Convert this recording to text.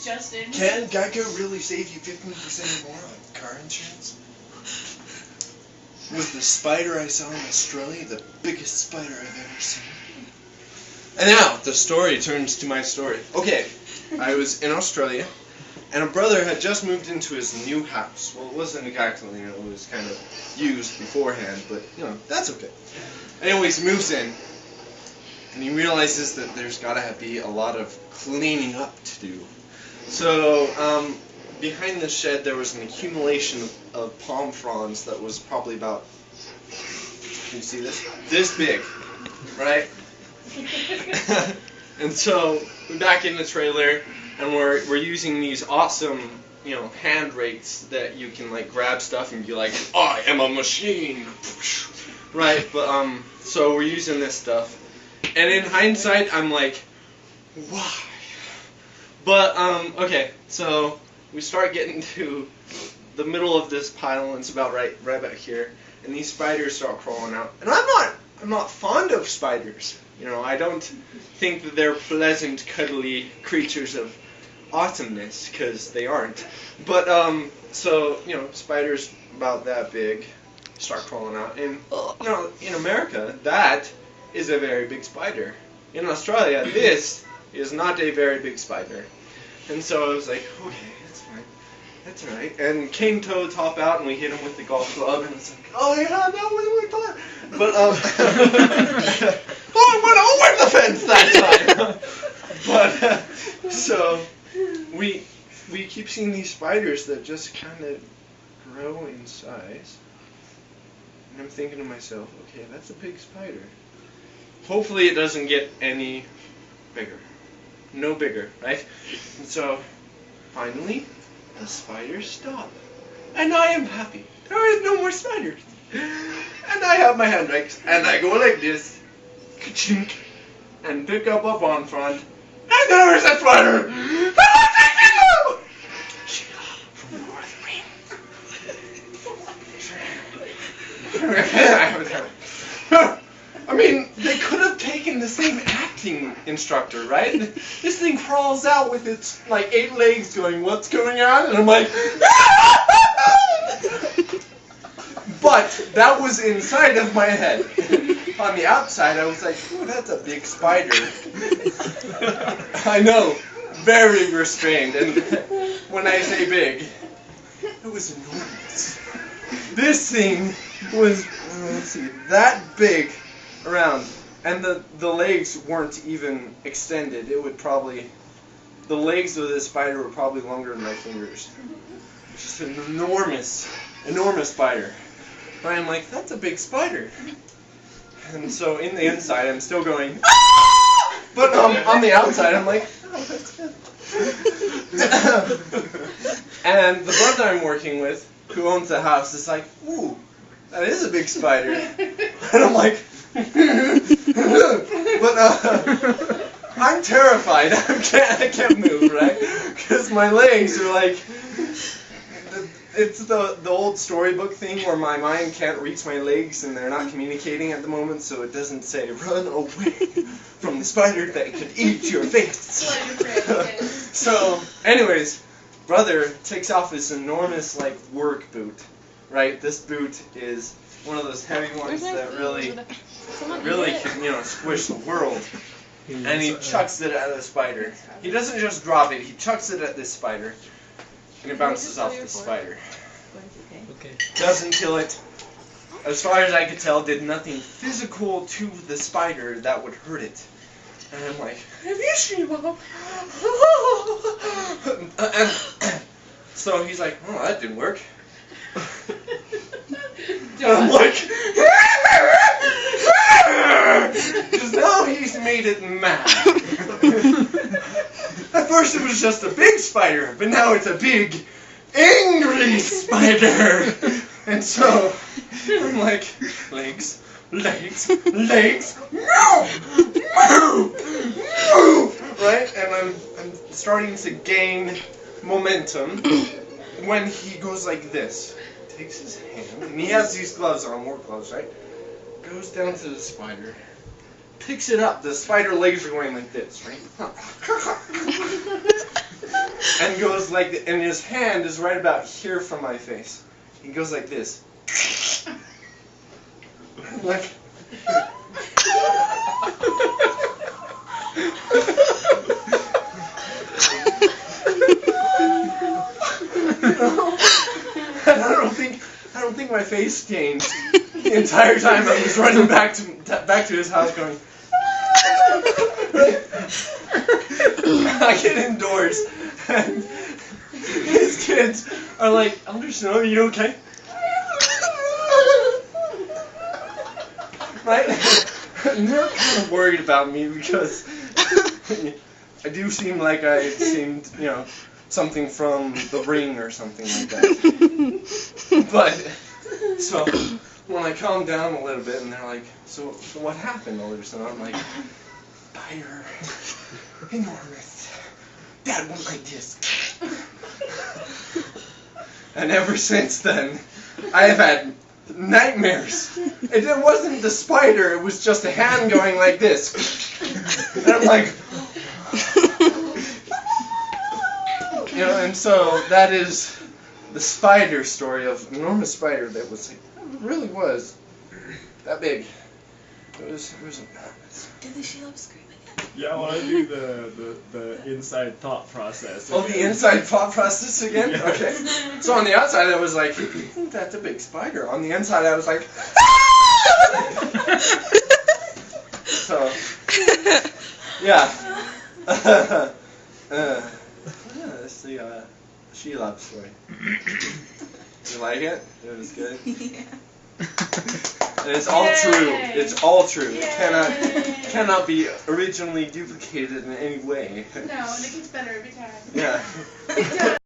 Justin. Can Geico really save you 15% or more on car insurance? Was the spider I saw in Australia the biggest spider I've ever seen? And now, the story turns to my story. Okay, I was in Australia, and a brother had just moved into his new house. Well, it wasn't exactly, it was kind of used beforehand, but, that's okay. Anyways, he moves in, and he realizes that there's got to be a lot of cleaning up to do. So, behind the shed there was an accumulation of palm fronds that was probably about, can you see this? This big, right? And so, we're back in the trailer, and we're using these awesome, hand rakes that you can, grab stuff and be like, I am a machine! Right, but, so we're using this stuff. And in hindsight, I'm like, why? But, okay, so we start getting to the middle of this pile, and it's about right about here, and these spiders start crawling out. And I'm not fond of spiders. I don't think that they're pleasant, cuddly creatures of awesomeness, because they aren't. But, so, spiders about that big start crawling out. And, in America, that is a very big spider. In Australia, this is not a very big spider. And so I was like, okay, that's fine. That's alright. And cane toads hop out, and we hit him with the golf club, and it's like, oh yeah, that was my plan. But, I went over the fence that time! But, so, we keep seeing these spiders that just kind of grow in size. And I'm thinking to myself, okay, that's a big spider. Hopefully it doesn't get any bigger. No bigger, right? And so, finally, the spiders stop. And I am happy. There is no more spiders. And I have my hand rakes, and I go like this, ka-chink, and pick up a palm frond, and there is a spider! From North Ring. I mean, they could have taken the same acting instructor, right? This thing crawls out with its, 8 legs going, what's going on? And I'm like, but that was inside of my head. On the outside, I was like, ooh, that's a big spider. I know, very restrained. And when I say big, it was enormous. This thing was, let's see, that big around, and the legs weren't even extended. It would probably, the legs of this spider were probably longer than my fingers. Just an enormous spider. But I'm like, that's a big spider. And so in the inside, I'm still going, ah! But on the outside, I'm like, oh, that's good. And the brother I'm working with, who owns the house, is like, ooh, that is a big spider. And I'm like, but I'm terrified. I can't move, right? Because my legs are like, it's the old storybook thing where my mind can't reach my legs and they're not communicating at the moment, so it doesn't say, run away from the spider that could eat your face. So, anyways, brother takes off this enormous, work boot, right? This boot is one of those heavy ones that really can, squish the world. And he chucks it at the spider. He doesn't just drop it, he chucks it at this spider. And it bounces off the spider. Okay. Doesn't kill it. As far as I could tell, did nothing physical to the spider that would hurt it. And I'm like, have you seen Mom? So he's like, oh, that didn't work. And I'm like, because now he's made it mad. At first it was just a big spider, but now it's a big, angry spider. And so, I'm like, legs, legs, legs, move, move, move, right? And I'm starting to gain momentum when he goes like this. Takes his hand, and he has these gloves on, work gloves, right? Goes down to the spider, picks it up. The spider legs are going like this, right? and goes like, and his hand is right about here from my face. He goes like this. Like. And I don't think my face changed the entire time I was running back to his house going. I get indoors and his kids are like, Anderson, are you okay? Right? And they're kind of worried about me because I do seem like I seemed, something from The Ring or something like that. But, so, when I calm down a little bit and they're like, so what happened, Alderson? I'm like, spider, enormous. Dad won't like this. And ever since then, I have had nightmares. It wasn't the spider, it was just a hand going like this. And I'm like, and so that is the spider story of an enormous spider that was like, really was that big. It was enormous. Did the Sheila scream again? Yeah, I want to do the inside thought process. Oh, the inside thought process again? Yeah. Okay. So on the outside I was like, that's a big spider. On the inside I was like, so, yeah. That's the Sheila story. You like it? It was good? Yeah. And it's all true. It's all true. It cannot be originally duplicated in any way. No, and it gets better every time. Yeah. It